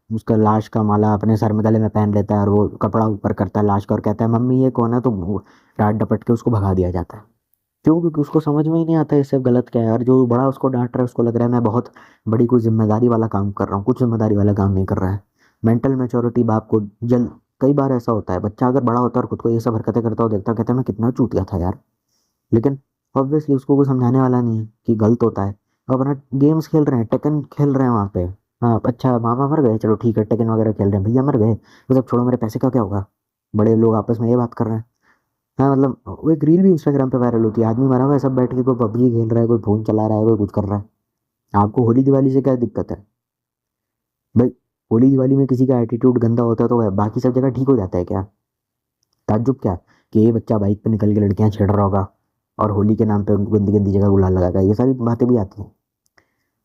उसका लाश का माला अपने सर में गले में पहन लेता है, और वो कपड़ा ऊपर करता है लाश का, और कहता है मम्मी ये कौन है, तो डांट डपट के उसको भगा दिया जाता है। क्यों, क्योंकि उसको समझ में ही नहीं आता ये सब गलत क्या है। और जो बड़ा उसको डांट रहा है, उसको लग रहा है मैं बहुत बड़ी कोई जिम्मेदारी वाला काम कर रहा हूँ, कुछ जिम्मेदारी वाला काम नहीं कर रहा है। मेंटल मेच्योरिटी बाप को जल कई बार ऐसा होता है, बच्चा अगर बड़ा होता है और खुद को ये सब हरकतें करता हो देखता है, कहता है मैं कितना चूतिया था यार। लेकिन ऑब्वियसली उसको कोई समझाने वाला नहीं है कि गलत होता है। अब अपना गेम्स खेल रहे हैं, टेकन खेल रहे हैं वहाँ पे। हाँ अच्छा, मामा मर गए, चलो ठीक है, टेकन वगैरह खेल रहे हैं, भैया मर गए, तो सब छोड़ो, मेरे पैसे का क्या होगा। बड़े लोग आपस में ये बात कर रहे हैं। हाँ मतलब वो एक रील भी इंस्टाग्राम पे वायरल होती है, आदमी मरा हुआ है, सब बैठ के कोई पबजी खेल रहा है, कोई फोन चला रहा है, कोई कुछ कर रहा है। आपको होली दिवाली से क्या दिक्कत है भाई। होली दिवाली में किसी का एटीट्यूड गंदा होता है तो वह बाकी सब जगह ठीक हो जाता है क्या। ताज्जुब क्या कि ये बच्चा बाइक पे निकल के लड़कियां छेड़ रहा होगा, और होली के नाम पे उनको गंदी गंदी जगह गुलाल लगाएगा, ये सारी बातें भी आती हैं।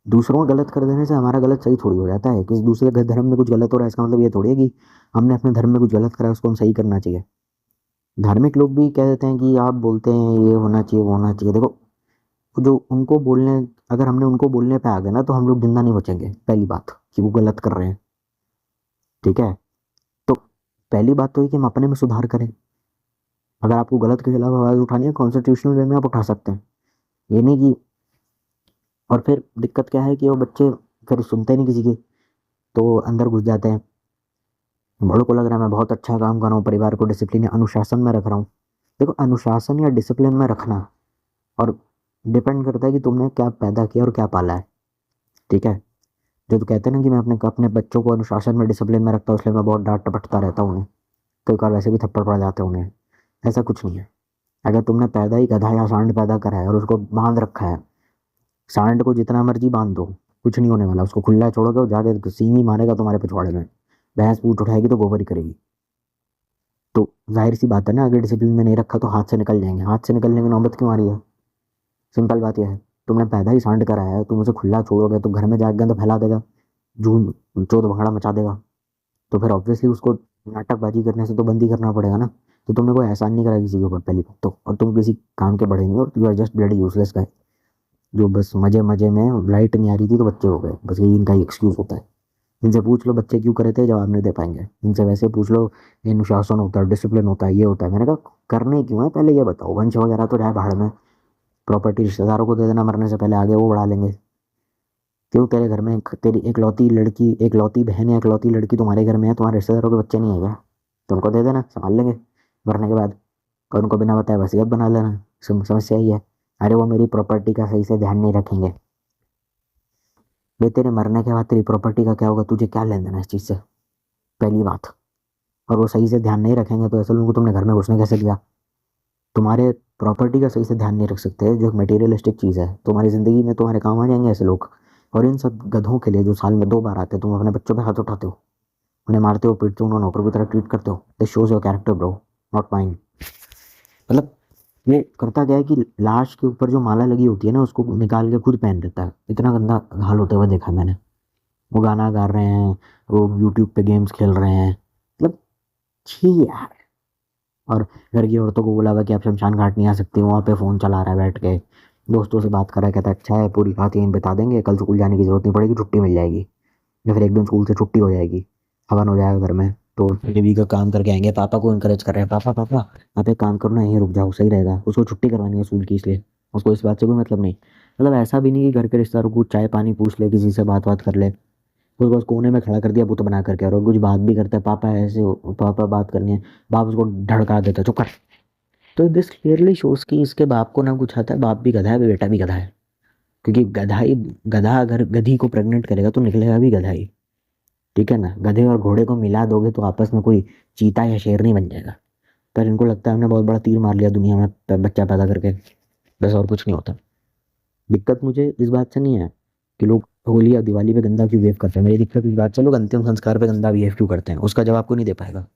दूसरों का गलत कर देने से हमारा गलत सही थोड़ी हो जाता है। किसी दूसरे के धर्म में कुछ गलत हो रहा है, इसका मतलब ये थोड़ी है कि हमने अपने धर्म में कुछ गलत करा है उसको हम सही करना चाहिए। धार्मिक लोग भी कह देते हैं कि आप बोलते हैं ये होना चाहिए वो होना चाहिए, देखो जो उनको बोलने, अगर हमने उनको बोलने पे आ गए ना, तो हम लोग जिंदा नहीं बचेंगे, पहली बात कि वो गलत कर रहे हैं। ठीक है, तो पहली बात तो ये कि हम अपने में सुधार करें। अगर आपको गलत के खिलाफ आवाज़ उठानी है कॉन्स्टिट्यूशनल वे में आप उठा सकते हैं, ये नहीं कि। और फिर दिक्कत क्या है कि वो बच्चे फिर सुनते नहीं किसी की, तो अंदर घुस जाते हैं। बड़ों को लग रहा है मैं बहुत अच्छा काम कर रहा हूँ, परिवार को डिसिप्लिन या अनुशासन में रख रहा हूँ। देखो, अनुशासन या डिसिप्लिन में रखना और डिपेंड करता है कि तुमने क्या पैदा किया और क्या पाला है। ठीक है। जो तो कहते हैं ना कि मैं अपने अपने बच्चों को अनुशासन में डिसिप्लिन में रखता हूँ इसलिए मैं बहुत डांट टपटता रहता हूँ उन्हें, कई बार वैसे भी थप्पड़ पड़ जाते हैं उन्हें। ऐसा कुछ नहीं है। अगर तुमने पैदा ही गधा या सांड पैदा करा है और उसको बांध रखा है, सांड को जितना मर्जी बांध दो, कुछ नहीं होने वाला। उसको खुला छोड़ोगे वो जाके सींग मारेगा तुम्हारे पिछवाड़े में, भैंस पूछ उठाएगी तो गोबर ही करेगी। तो जाहिर सी बात है ना, अगर डिसिप्लिन में नहीं रखा तो हाथ से निकल जाएंगे। हाथ से निकलने की नौबत क्यों आ रही है? सिंपल बात यह है, तुमने पैदा ही सांड करा है, तुम उसे खुला छोड़ोगे तो घर में जाके गंद फैला देगा, झूम चोद भंगड़ा मचा देगा। तो फिर ऑब्वियसली उसको नाटकबाजी करने से तो बंद ही करना पड़ेगा ना। तो तुमने कोई एहसान नहीं करा किसी के ऊपर पहली बात तो, और तुम किसी काम के बढ़े नहीं, और you are just bloody useless guy, जो बस मजे मजे में लाइट नहीं आ रही थी तो बच्चे हो गए, बस यही इनका ही एक्सक्यूज होता है। इनसे पूछ लो बच्चे क्यों करे थे, जवाब नहीं दे पाएंगे। इनसे वैसे पूछ लो, ये अनुशासन होता है, डिसिप्लिन होता है, ये होता है। मैंने कहा करने क्यों है, पहले ये बताओ। वंश वगैरह तो जाए भाड़ में, प्रॉपर्टी रिश्तेदारों को दे देना मरने से पहले, आगे वो बढ़ा लेंगे। क्यों तेरे घर में तेरी इकलौती लड़की, इकलौती बहन या इकलौती लड़की तुम्हारे घर में है, तुम्हारे रिश्तेदारों के बच्चे नहीं है क्या? तो उनको दे देना, संभाल लेंगे मरने के बाद। और उनको बिना बताए वसीयत बना लेना, समस्या ही है। अरे वो मेरी प्रॉपर्टी का सही से ध्यान नहीं रखेंगे। वे तेरे मरने के बाद तेरी प्रॉपर्टी का क्या होगा, तुझे क्या लेन देना इस चीज़ से, पहली बात। और वो सही से ध्यान नहीं रखेंगे तो ऐसे लोगों को तुमने घर में घुसने कैसे दिया? तुम्हारे प्रॉपर्टी का सही से ध्यान नहीं रख सकते, जो मटेरियलिस्टिक चीज़ है तुम्हारी ज़िंदगी में, तुम्हारे काम आ जाएंगे ऐसे लोग। और इन सब गधों के लिए जो साल में 2 बार आते हैं, तुम अपने बच्चों पे हाथ उठाते हो, उन्हें मारते हो, पीटते हो, उन्हें नौकर की तरह ट्रीट करते हो। This shows your character bro, not mind. मतलब ये करता क्या है कि लाश के ऊपर जो माला लगी होती है ना, उसको निकाल के खुद पहन देता है। इतना गंदा हाल होते हुए देखा मैंने। वो गाना गा रहे हैं, वो यूट्यूब पे गेम्स खेल रहे हैं, मतलब छी यार। और घर की औरतों को बोला हुआ कि आप शमशान घाट नहीं आ सकती, वहाँ पे फ़ोन चला रहा है बैठ के, दोस्तों से बात कर रहा है, कहता है अच्छा है पूरी रात यहीं बिता देंगे, कल स्कूल जाने की जरूरत नहीं पड़ेगी, छुट्टी मिल जाएगी। या फिर एक दिन स्कूल से छुट्टी हो जाएगी, हवन हो जाएगा घर में, तो बीवी का काम करके आएंगे। पापा को इनकरेज कर रहे हैं, पापा पापा आप एक काम करो ना, यहीं रुक जाओ, सही रहेगा। उसको छुट्टी करवानी है स्कूल की, इसलिए उसको इस बात से कोई मतलब नहीं। मतलब ऐसा भी नहीं कि घर के रिश्तेदारों को चाय पानी पूछ ले, किसी से बात बात कर ले। उसको बस कोने में खड़ा कर दिया बुत बना करके, और कुछ बात भी करता है, पापा ऐसे पापा बात करनी है, बाप उसको धड़का देता है, चुप कर। तो दिस क्लियरली शोज कि इसके बाप को ना कुछ आता है, बाप भी गधा है, बेटा भी गधा है। क्योंकि गधा ही, गधा अगर गधी को प्रेग्नेंट करेगा तो निकलेगा भी गधा ही। ठीक है ना, गधे और घोड़े को मिला दोगे तो आपस में कोई चीता या शेर नहीं बन जाएगा। पर इनको लगता है हमने बहुत बड़ा तीर मार लिया दुनिया में बच्चा पैदा करके, बस और कुछ नहीं होता। दिक्कत मुझे इस बात से नहीं है कि लोग होली या दिवाली पे गंदा क्यों बिहेव करते हैं, मेरी दिक्कत इस बात से लोग अंतिम संस्कार पे गंदा बिहेव क्यों करते हैं, उसका जवाब को नहीं दे पाएगा।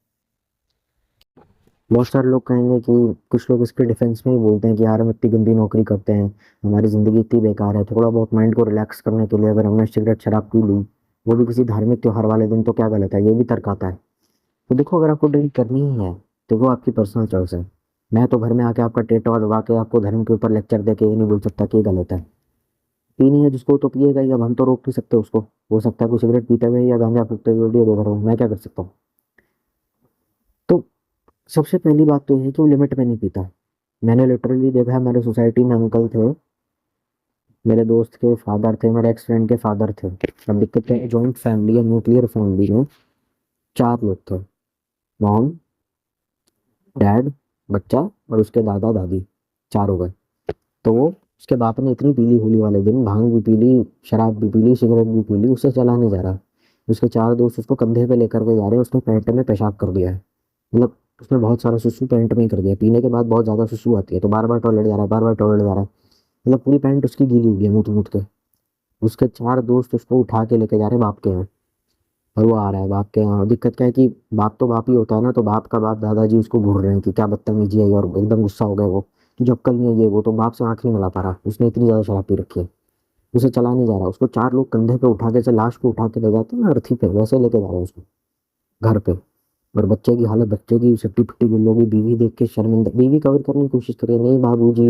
बहुत सारे लोग कहेंगे कि कुछ लोग इसके डिफेंस में ही बोलते हैं कि यार हम इतनी गंदी नौकरी करते हैं, हमारी ज़िंदगी इतनी बेकार है, थोड़ा बहुत माइंड को रिलैक्स करने के लिए अगर हमने सिगरेट शराब पी ली, वो भी किसी धार्मिक त्योहार वाले दिन, तो क्या गलत है? ये भी तर्क आता है। तो देखो, अगर आपको ड्रिंक करनी ही है तो वो आपकी पर्सनल चॉइस है। मैं तो घर में आके आपका टेटवा दबा के आपको धर्म के ऊपर लेक्चर दे के ये नहीं बोल सकता कि ये गलत है। पीनी है जिसको तो पिएगा ही, अब हम तो रोक नहीं सकते उसको। हो सकता है कोई सिगरेट पीते हुए या गांजा फूकते हुए वीडियो देख रहा हूँ, मैं क्या कर सकता हूँ? तो सबसे पहली बात तो ये है कि वो लिमिट में नहीं पीता। मैंने लिटरली देखा है, मेरे सोसाइटी में अंकल थे, मेरे दोस्त के फादर थे, मेरे एक्स फ्रेंड के फादर थे। अब दिक्कत है, जॉइंट फैमिली या न्यूक्लियर फैमिली में 4 लोग थे, मॉम, डैड, बच्चा और उसके दादा दादी, 4 हो गए। तो वो, उसके बाप ने इतनी पी ली होली वाले दिन, भांग भी पी ली, शराब भी पी ली, सिगरेट भी पी ली, उससे चला नहीं जा रहा। उसके 4 दोस्त उसको कंधे पे लेकर के जा रहे हैं, उसने पैंट में पेशाब कर दिया है। मतलब उसने बहुत सारा सुसु पैंट में ही कर दिया, पीने के बाद बहुत ज़्यादा सुसु आती है, तो बार बार टॉयलेट जा रहा है, बार बार टॉयलेट जा रहा है। मतलब पूरी पैंट उसकी गीली हुई है मूत मूत के। उसके 4 दोस्त उसको उठा के लेके जा रहे हैं बाप के यहाँ, और वो आ रहा है बाप के यहाँ। दिक्कत क्या है कि बाप तो बाप ही होता है ना, तो बाप का बाप दादाजी उसको घूर रहे हैं कि क्या बदतमीजी है, और एकदम गुस्सा हो गए वो, तुझे अक्ल नहीं है ये वो। तो बाप से आंख नहीं मिला पा रहा, उसने इतनी ज़्यादा शराब पी रखी है, उसे चला नहीं जा रहा। उसको 4 लोग कंधे पे उठा के, जैसे लाश को उठा के ले जाते हैं ना अर्थी पे, वैसे लेके जा रहे हैं उसको घर पे। और बच्चे की हालत, बच्चे की सट्टी पिट्टी गुल्लो की, बीवी देख के शर्मिंदा, बीवी कवर करने की कोशिश करिए, नहीं बाबूजी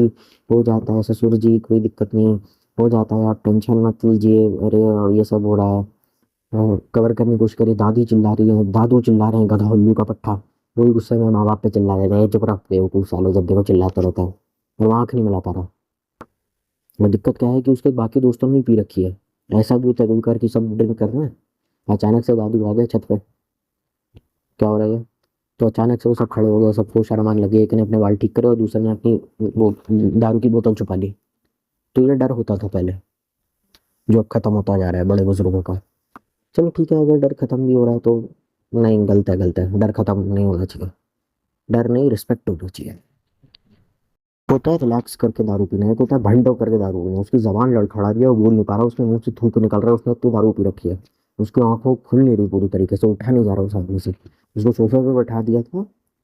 हो जाता है, ससुर जी कोई दिक्कत नहीं, हो जाता है, आप टेंशन मत लीजिए, अरे ये सब हो रहा है। कवर करने की कोशिश करिए, दादी चिल्ला रही है, दादू चिल्ला रहे हैं, गधा उल्लू का पट्टा। वो भी गुस्से में माँ बाप पे चिल्ला रहे थे, चुप रख बेवकूफ सालो, जब देखो चिल्लाते रहता है। और वो आँख नहीं मिला पा रहा। और दिक्कत क्या है कि उसके बाकी दोस्तों ने भी पी रखी है। ऐसा भी होता है कभी कभार कि सब ड्रिंक कर रहे हैं, अचानक से दादू आ गए छत पे, क्या हो रहा है? तो अचानक से वो सब खड़े हो गए, सबको शर्म आने लगी, एक ने अपने बाल ठीक करे और दूसरे ने अपनी वो दारू की बोतल छुपा ली। तो ये डर होता था पहले, जो अब खत्म होता जा रहा है बड़े बुजुर्गों का। चलो ठीक है, अगर डर खत्म भी हो रहा है तो नहीं, गलत है, गलत है, डर खत्म नहीं होना चाहिए। डर नहीं, रिस्पेक्ट होना चाहिए। होता है रिलैक्स करके दारू पीना, एक होता है भंड होकर के दारू पीना। उसकी जबान लड़खड़ा रही है, वो बोल नहीं पा रहा, उसके मुंह से थूक निकल रहा है, उसने इतनी दारू पी रखी है, उसकी आंखों खुल नहीं रही पूरी तरीके से, उठा नहीं जा रहा उस आदमी से। उसको सोफे पे बैठा दिया था,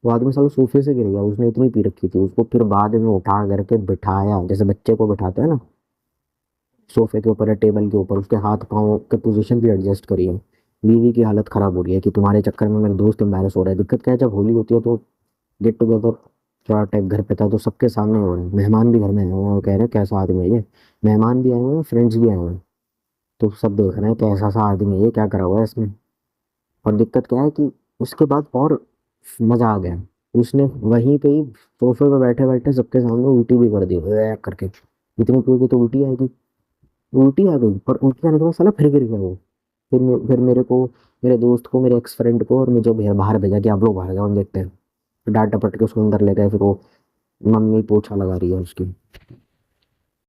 वो आदमी साला सोफे से गिर गया, उसने इतनी पी रखी थी। उसको फिर बाद में उठा करके बिठाया, जैसे बच्चे को बिठाते हैं ना, सोफे के ऊपर या टेबल के ऊपर, उसके हाथ पाँव के पोजीशन भी एडजस्ट करी है। बीवी की हालत खराब हो रही है कि तुम्हारे चक्कर में मेरे दोस्त एम्बेरस हो रहा है। दिक्कत क्या है, जब होली होती है तो गेट टुगेदर थोड़ा टाइप घर पे था, तो सबके सामने हो रहे हैं, मेहमान भी घर में आए हुए हैं, वो कह रहे हैं कैसा आदमी है ये। मेहमान भी आए हुए हैं, फ्रेंड्स भी आए हुए हैं, तो सब देख रहे हैं कैसा सा आदमी है ये, क्या करा हुआ है इसमें। और दिक्कत क्या है कि उसके बाद और मजा आ गया, उसने वहीं पे ही सोफे पे बैठे बैठे सबके सामने उल्टी भी कर दी करके। इतनी पियोगे तो उल्टी आएगी। उल्टी आ गई, पर उल्टी आने के बाद साला फिर गिर गया वो। फिर मेरे को, मेरे दोस्त को, मेरे एक्स फ्रेंड को और मुझे बाहर भेजा कि आप लोग बाहर जाओ, हम देखते हैं। फिर डांट डपट के उसको अंदर ले गए, फिर वो मम्मी पोछा लगा रही है उसकी।